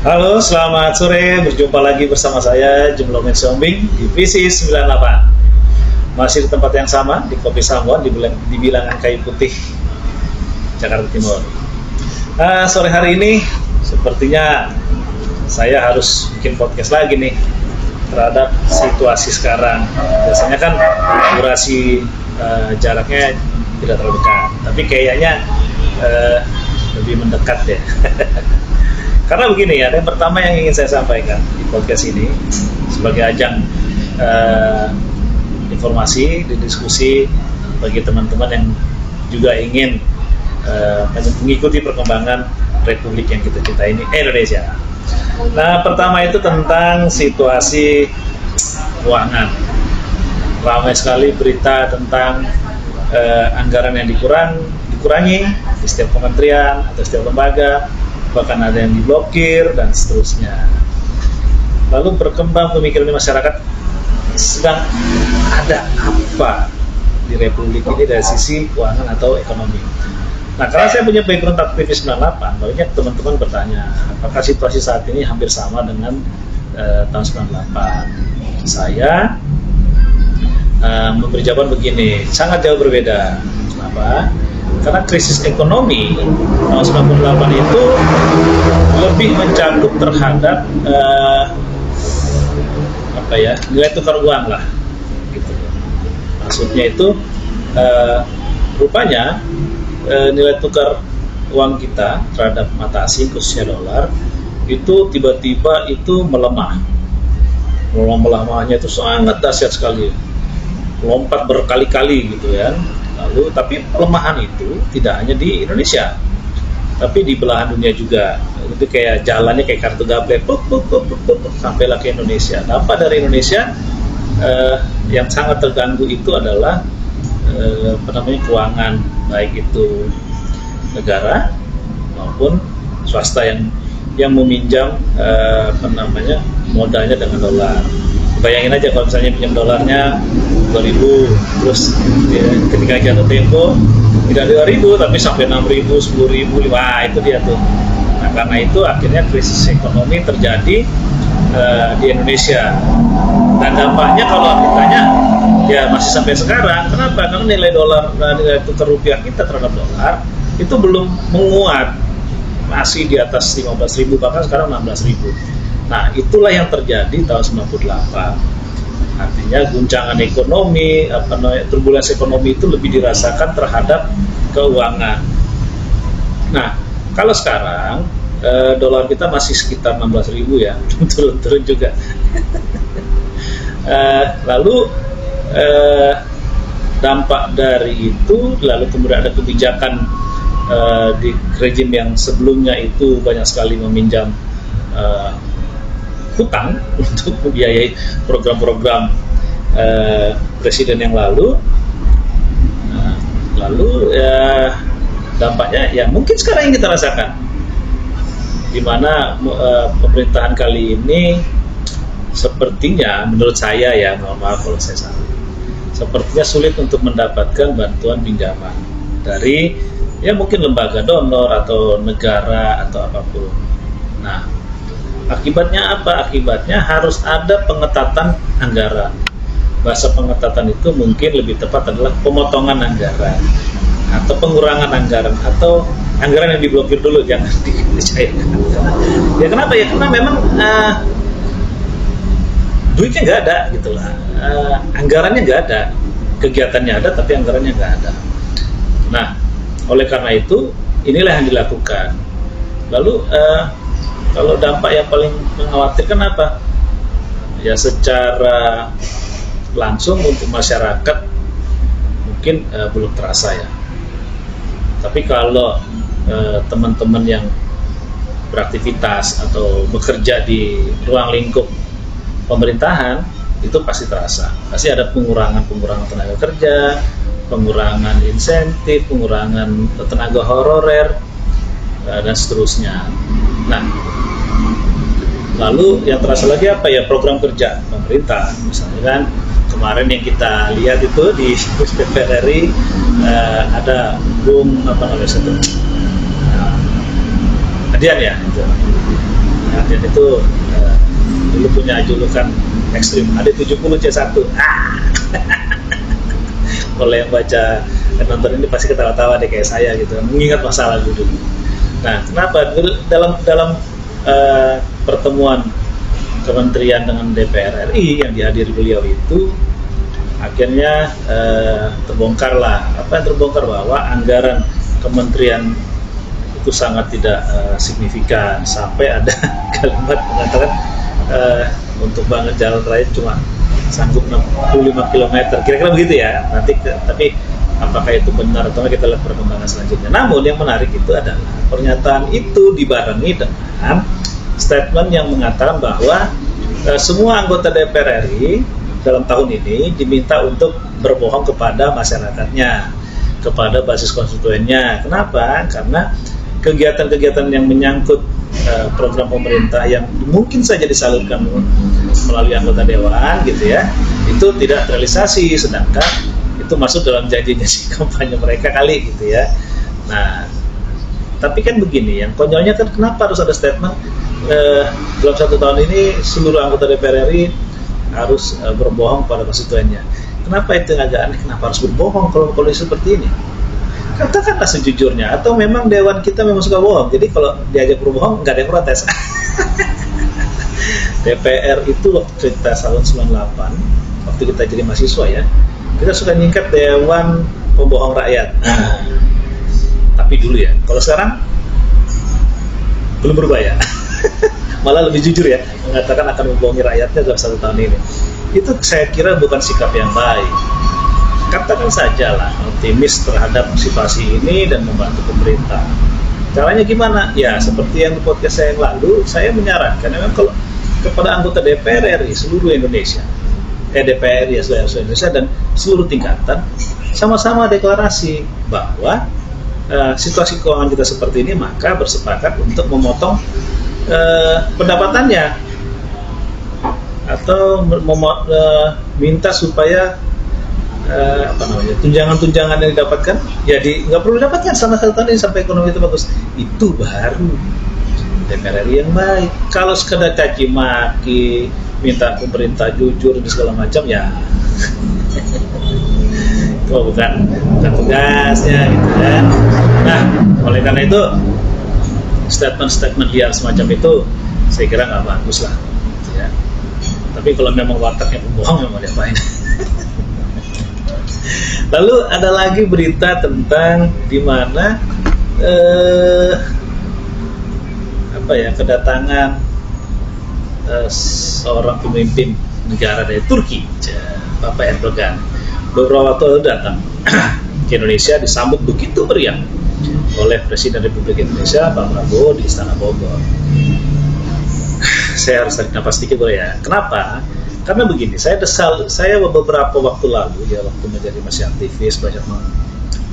Halo, selamat sore. Berjumpa lagi bersama saya, Jumlomen Sombing, Divisi 98. Masih di tempat yang sama, di Kopi Sambon, di Bilangan Kayu Putih, Jakarta Timur. Sore hari ini, sepertinya saya harus bikin podcast lagi nih terhadap situasi sekarang. Biasanya kan durasi jaraknya tidak terlalu dekat, tapi kayaknya lebih mendekat ya. Karena begini ya, yang pertama yang ingin saya sampaikan di podcast ini sebagai ajang informasi dan diskusi bagi teman-teman yang juga ingin mengikuti perkembangan Republik yang kita cintai ini, Indonesia. Nah, pertama itu tentang situasi keuangan. Ramai sekali berita tentang anggaran yang dikurangi di setiap kementerian atau setiap lembaga, bahkan ada yang diblokir dan seterusnya. Lalu berkembang pemikiran di masyarakat, sedang ada apa di Republik ini dari sisi keuangan atau ekonomi. Nah, karena saya punya background aktivis 98, banyak teman-teman bertanya, apakah situasi saat ini hampir sama dengan tahun 98? Saya memberi jawaban begini, sangat jauh berbeda. Kenapa? Karena krisis ekonomi tahun 98 itu lebih mencakup terhadap nilai tukar uang lah, gitu. Maksudnya itu rupanya nilai tukar uang kita terhadap mata asing khususnya dolar itu tiba-tiba itu melemah. Melemahnya itu sangat dahsyat sekali, lompat berkali-kali gitu ya. Lalu tapi pelemahan itu tidak hanya di Indonesia, tapi di belahan dunia juga. Itu kayak jalannya kayak kartu gaple, sampailah ke Indonesia. Dampak dari Indonesia yang sangat terganggu itu adalah keuangan, baik itu negara maupun swasta yang meminjam modalnya dengan dolar. Bayangin aja kalau misalnya pinjam dolarnya 2.000, terus ya, ketika jatuh tempo tidak 2.000 tapi sampai 6.000, 10.000, wah itu dia tuh. Nah, karena itu akhirnya krisis ekonomi terjadi di Indonesia. Dan dampaknya kalau ditanya ya masih sampai sekarang. Kenapa? Karena nilai tukar rupiah kita terhadap dolar itu belum menguat, masih di atas 15.000, bahkan sekarang 16.000. Nah, itulah yang terjadi tahun 98. Artinya guncangan ekonomi, turbulensi ekonomi itu lebih dirasakan terhadap keuangan. Nah, kalau sekarang dolar kita masih sekitar 16.000 ya, turun-turun juga. Lalu dampak dari itu, lalu kemudian ada kebijakan di rejim yang sebelumnya itu banyak sekali meminjam hutang untuk membiayai program-program presiden yang lalu. Dampaknya ya mungkin sekarang yang kita rasakan, di mana pemerintahan kali ini sepertinya, menurut saya ya, mohon maaf kalau saya salah, sepertinya sulit untuk mendapatkan bantuan pinjaman dari ya mungkin lembaga donor atau negara atau apapun. Nah, akibatnya apa? Akibatnya harus ada pengetatan anggaran. Bahasa pengetatan itu mungkin lebih tepat adalah pemotongan anggaran atau pengurangan anggaran, atau anggaran yang diblokir dulu, jangan dicairkan. Ya kenapa ya? Karena memang duitnya nggak ada gitu lah, anggarannya nggak ada, kegiatannya ada tapi anggarannya nggak ada. Nah, oleh karena itu inilah yang dilakukan. Lalu kalau dampak yang paling mengkhawatirkan apa? Ya secara langsung untuk masyarakat mungkin belum terasa ya. Tapi kalau teman-teman yang beraktivitas atau bekerja di ruang lingkup pemerintahan itu pasti terasa. Pasti ada pengurangan tenaga kerja, pengurangan insentif, pengurangan tenaga honorer dan seterusnya. Nah, lalu yang terasa lagi apa ya, program kerja pemerintah misalnya kan kemarin yang kita lihat itu di DPR RI ada Bung Adian ya itu. dan itu dulu punya julukan ekstrim, ada 70C1. Kalau yang baca nonton ini pasti ketawa-tawa deh kayak saya gitu, mengingat masa lalu dulu. Nah, kenapa dalam pertemuan Kementerian dengan DPR RI yang dihadiri beliau itu akhirnya terbongkarlah bahwa anggaran kementerian itu sangat tidak signifikan, sampai ada kalimat mengatakan untuk bangun jalan raya cuma sanggup 65 km, kira-kira begitu ya. Nanti tapi apakah itu benar atau kita lihat perkembangan selanjutnya. Namun yang menarik itu adalah pernyataan itu dibarengi dengan statement yang mengatakan bahwa semua anggota DPR RI dalam tahun ini diminta untuk berbohong kepada masyarakatnya, kepada basis konstituennya. Kenapa? Karena kegiatan-kegiatan yang menyangkut program pemerintah yang mungkin saja disalurkan melalui anggota dewan gitu ya, itu tidak terrealisasi, sedangkan itu masuk dalam janji-janji kampanye mereka kali gitu ya. Nah, tapi kan begini, yang konyolnya kan kenapa harus ada statement dalam 1 tahun ini seluruh anggota DPR RI harus berbohong pada konstituennya. Kenapa itu agak aneh? Kenapa harus berbohong kalau kondisi seperti ini? Katakanlah sejujurnya, atau memang dewan kita memang suka bohong, jadi kalau diajak berbohong nggak ada yang protes. DPR itu waktu kita tahun 98, waktu kita jadi mahasiswa ya, kita suka nyingkat Dewan Pembohong Rakyat. Tapi dulu ya, kalau sekarang belum berubah ya. Malah lebih jujur ya, mengatakan akan membohongi rakyatnya dalam 1 tahun ini. Itu saya kira bukan sikap yang baik. Katakan saja lah optimis terhadap situasi ini dan membantu pemerintah. Caranya gimana? Ya seperti yang di podcast saya yang lalu, saya menyarankan memang kalau kepada anggota DPR RI seluruh Indonesia, DPR RI seluruh Indonesia dan seluruh tingkatan sama-sama deklarasi bahwa situasi keuangan kita seperti ini, maka bersepakat untuk memotong pendapatannya atau minta supaya tunjangan-tunjangan yang didapatkan ya nggak perlu didapatkan sama 1 tahun ini sampai ekonomi itu bagus. Itu baru DPR RI yang baik. Kalau sekedar caci maki, minta pemerintah jujur dan segala macam ya itu bukan tugasnya gitu kan. Nah, oleh karena itu statement-statement liar semacam itu saya kira nggak bagus lah gitu ya. Tapi kalau memang wataknya pembohong memang diapain. Lalu ada lagi berita tentang di mana kedatangan seorang pemimpin negara dari Turki, Bapak Erdogan. Beberapa waktu lalu datang ke Indonesia, disambut begitu meriah oleh Presiden Republik Indonesia Pak Prabowo di Istana Bogor. Saya harus tarik nafas sedikit boleh ya. Kenapa? Karena begini, saya beberapa waktu lalu ya, waktu menjadi masih aktivis, banyak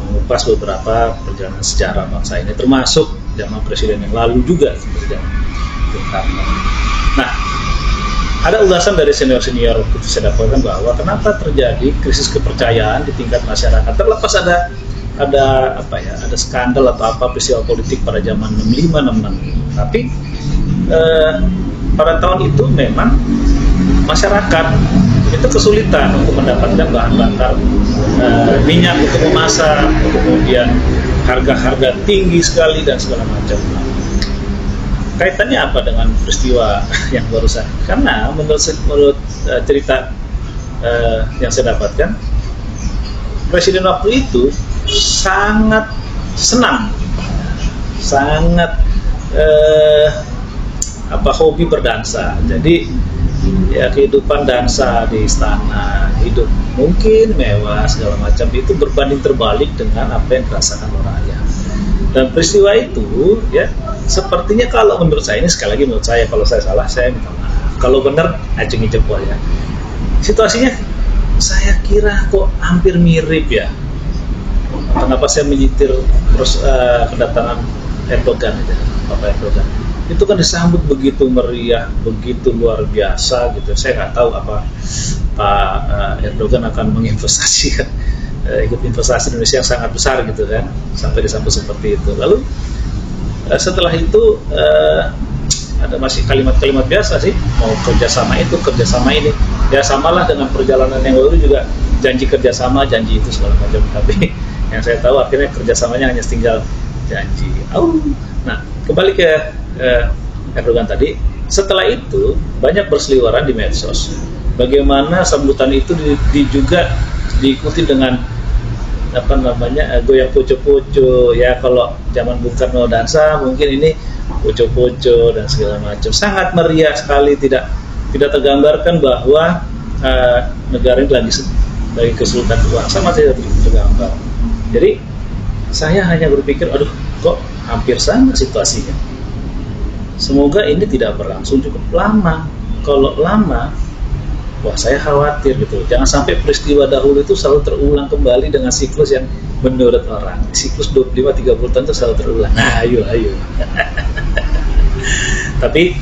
mengupas beberapa perjalanan sejarah bangsa ini, termasuk zaman presiden yang lalu juga seperti zaman Bung Karno. Nah, ada ulasan dari senior-senior itu saya dapatkan bahwa kenapa terjadi krisis kepercayaan di tingkat masyarakat, terlepas ada skandal atau apa peristiwa politik pada zaman 65-66, tapi pada tahun itu memang masyarakat itu kesulitan untuk mendapatkan bahan bakar minyak untuk memasak, kemudian harga-harga tinggi sekali dan segala macam. Kaitannya apa dengan peristiwa yang barusan? Karena menurut cerita yang saya dapatkan, Presiden waktu itu sangat senang, sangat hobi berdansa. Jadi ya kehidupan dansa di istana, hidup mungkin mewah segala macam, itu berbanding terbalik dengan apa yang dirasakan rakyat. Dan peristiwa itu ya sepertinya, kalau menurut saya, ini sekali lagi menurut saya, kalau saya salah saya minta maaf, kalau benar acungi jempol ya. Situasinya saya kira kok hampir mirip ya. Kenapa saya menyitir terus kedatangan Erdogan aja, Bapak Erdogan itu kan disambut begitu meriah, begitu luar biasa gitu. Saya nggak tahu apa Pak Erdogan akan menginvestasikan ikut investasi Indonesia yang sangat besar gitu kan, sampai disambut seperti itu. Lalu setelah itu ada masih kalimat-kalimat biasa sih, mau kerjasama itu, kerjasama ini, ya samalah dengan perjalanan yang lalu juga janji kerjasama, janji itu segala macam, tapi yang saya tahu akhirnya kerjasamanya hanya tinggal janji. Nah, kembali ke Erdogan tadi, setelah itu banyak berseliweran di medsos, bagaimana sambutan itu juga diikuti dengan goyang poco-poco ya. Kalau zaman Bung Karno dansa mungkin ini poco-poco dan segala macam, sangat meriah sekali, tidak tergambarkan bahwa negara ini lagi kesulitan uang, sama tidak tergambar. Jadi saya hanya berpikir, aduh kok hampir sama situasinya, semoga ini tidak berlangsung cukup lama. Kalau lama, wah saya khawatir gitu, jangan sampai peristiwa dahulu itu selalu terulang kembali dengan siklus yang menurut orang siklus 25-30 tahun itu selalu terulang. Nah ayo tapi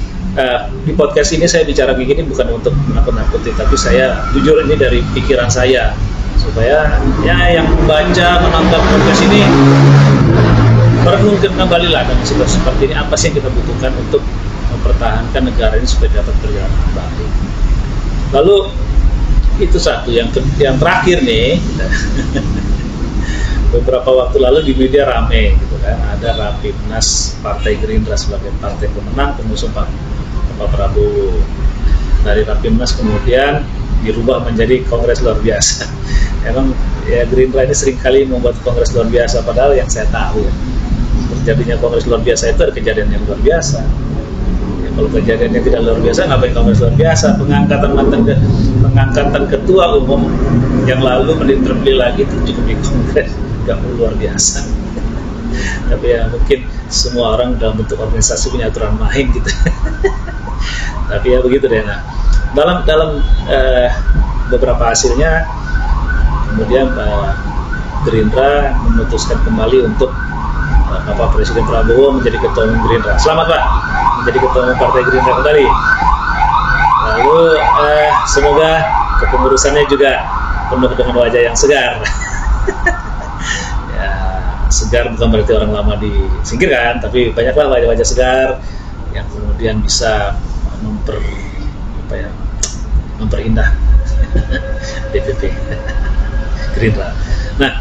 di podcast ini saya bicara begini bukan untuk menakut-nakuti, tapi saya jujur ini dari pikiran saya, supaya ya yang membaca, menonton podcast ini merenungkan kembali lah dengan situasi seperti ini, apa sih yang kita butuhkan untuk mempertahankan negara ini supaya dapat berjalan kembali. Lalu itu satu, yang terakhir nih, beberapa waktu lalu di media rame gitu kan, ada Rapimnas Partai Gerindra sebagai partai pemenang pengusung Pak Prabowo. Dari Rapimnas kemudian dirubah menjadi Kongres Luar Biasa. Emang ya Gerindra ini seringkali membuat Kongres Luar Biasa, padahal yang saya tahu terjadinya Kongres Luar Biasa itu ada kejadian yang luar biasa. Kalau kejadiannya tidak luar biasa, ngapain Kongres Luar Biasa? Pengangkatan ketua umum yang lalu terpilih lagi itu cukup di Kongres, nggak perlu luar biasa. Tapi ya mungkin semua orang dalam bentuk organisasi punya aturan main gitu. Tapi ya begitu deh. Nah, dalam beberapa hasilnya, kemudian Gerindra memutuskan kembali untuk Bapak Presiden Prabowo menjadi ketua umum Gerindra. Selamat Pak, menjadi ketua umum Partai Gerindra kembali. Lalu semoga kepengurusannya juga penuh dengan wajah yang segar. Ya, segar bukan berarti orang lama disingkirkan, tapi banyaklah wajah-wajah segar yang kemudian bisa memperindah DPP Gerindra. Nah,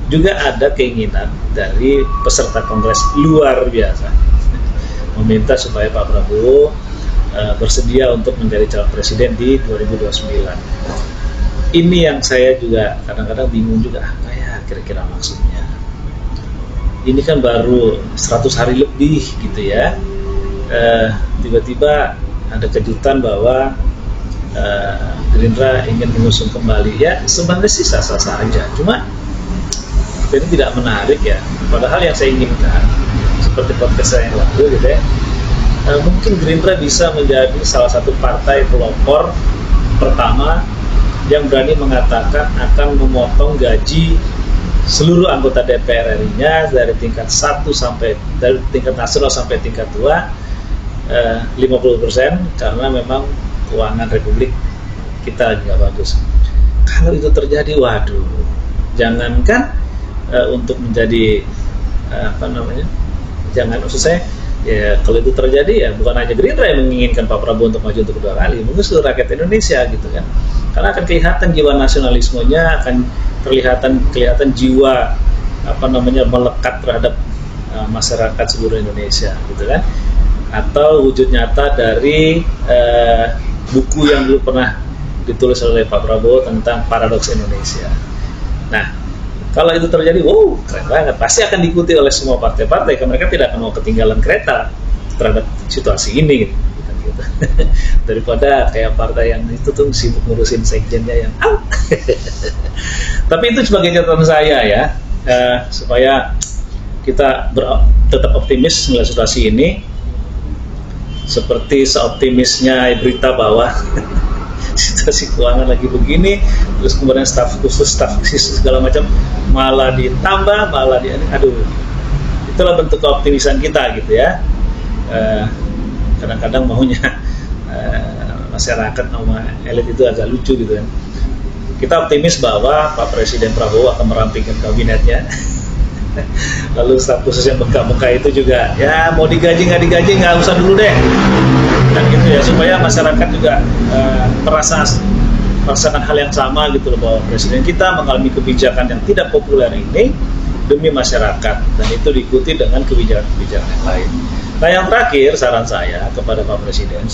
juga ada keinginan dari peserta kongres luar biasa meminta supaya Pak Prabowo bersedia untuk menjadi calon presiden di 2029. Ini yang saya juga kadang-kadang bingung juga, apa ya kira-kira maksudnya. Ini kan baru 100 hari lebih gitu ya, tiba-tiba ada kejutan bahwa Gerindra ingin mengusung kembali. Ya sebenarnya sih sah-sah saja, cuma ini tidak menarik ya. Padahal yang saya inginkan, seperti podcast saya yang lalu gitu ya, mungkin Gerindra bisa menjadi salah satu partai pelopor pertama yang berani mengatakan akan memotong gaji seluruh anggota DPR RI-nya dari tingkat 1 dari tingkat nasional sampai tingkat 2 50%, karena memang keuangan Republik kita lagi nggak bagus. Kalau itu terjadi, waduh, jangankan untuk menjadi jangan, maksud saya ya, kalau itu terjadi ya bukan hanya Gerindra yang menginginkan Pak Prabowo untuk maju untuk kedua kali, mungkin seluruh rakyat Indonesia gitu kan, karena akan kelihatan jiwa nasionalismenya, akan kelihatan jiwa melekat terhadap masyarakat seluruh Indonesia gitu kan, atau wujud nyata dari buku yang dulu pernah ditulis oleh Pak Prabowo tentang paradoks Indonesia. Nah, kalau itu terjadi, wow, keren banget. Pasti akan diikuti oleh semua partai-partai, karena mereka tidak akan mau ketinggalan kereta terhadap situasi ini gitu. Daripada kayak partai yang itu tuh sibuk ngurusin sekjennya yang Tapi itu sebagai catatan saya ya, supaya kita tetap optimis melihat situasi ini. Seperti seoptimisnya berita bahwa situasi keuangan lagi begini, terus kemudian staf khusus segala macam malah ditambah, aduh, itulah bentuk keoptimisan kita gitu ya. Kadang-kadang maunya masyarakat sama elit itu agak lucu gitu kan. Kita optimis bahwa Pak Presiden Prabowo akan merampingkan kabinetnya Lalu staf khusus yang bengkak-bengkak itu juga ya mau digaji nggak usah dulu deh, dan gitu ya, supaya masyarakat juga merasakan hal yang sama gitu loh, bahwa presiden kita mengalami kebijakan yang tidak populer ini demi masyarakat, dan itu diikuti dengan kebijakan-kebijakan yang lain. Nah, yang terakhir saran saya kepada Pak Presiden,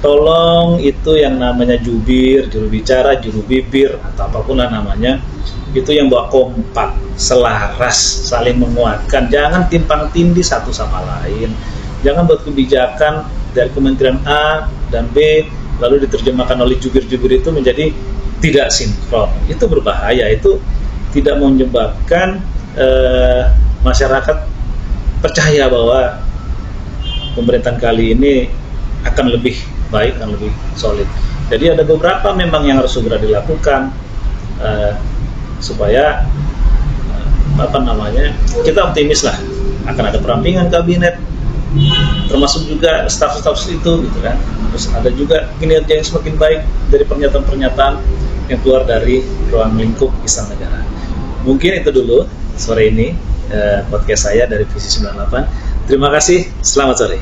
tolong itu yang namanya jubir, juru bicara, juru bibir, atau apapun lah namanya, itu yang bawa kompak, selaras, saling menguatkan, jangan timpang tindih satu sama lain. Jangan buat kebijakan dari Kementerian A dan B lalu diterjemahkan oleh jubir-jubir itu menjadi tidak sinkron. Itu berbahaya, itu tidak menyebabkan masyarakat percaya bahwa pemerintahan kali ini akan lebih baik dan lebih solid. Jadi ada beberapa memang yang harus segera dilakukan supaya kita optimis lah akan ada perampingan kabinet, termasuk juga staf-staf itu gitu kan. Terus ada juga kinerja yang semakin baik dari pernyataan-pernyataan yang keluar dari ruang lingkup Istana Negara. Mungkin itu dulu sore ini podcast saya dari Visi 98. Terima kasih, selamat sore.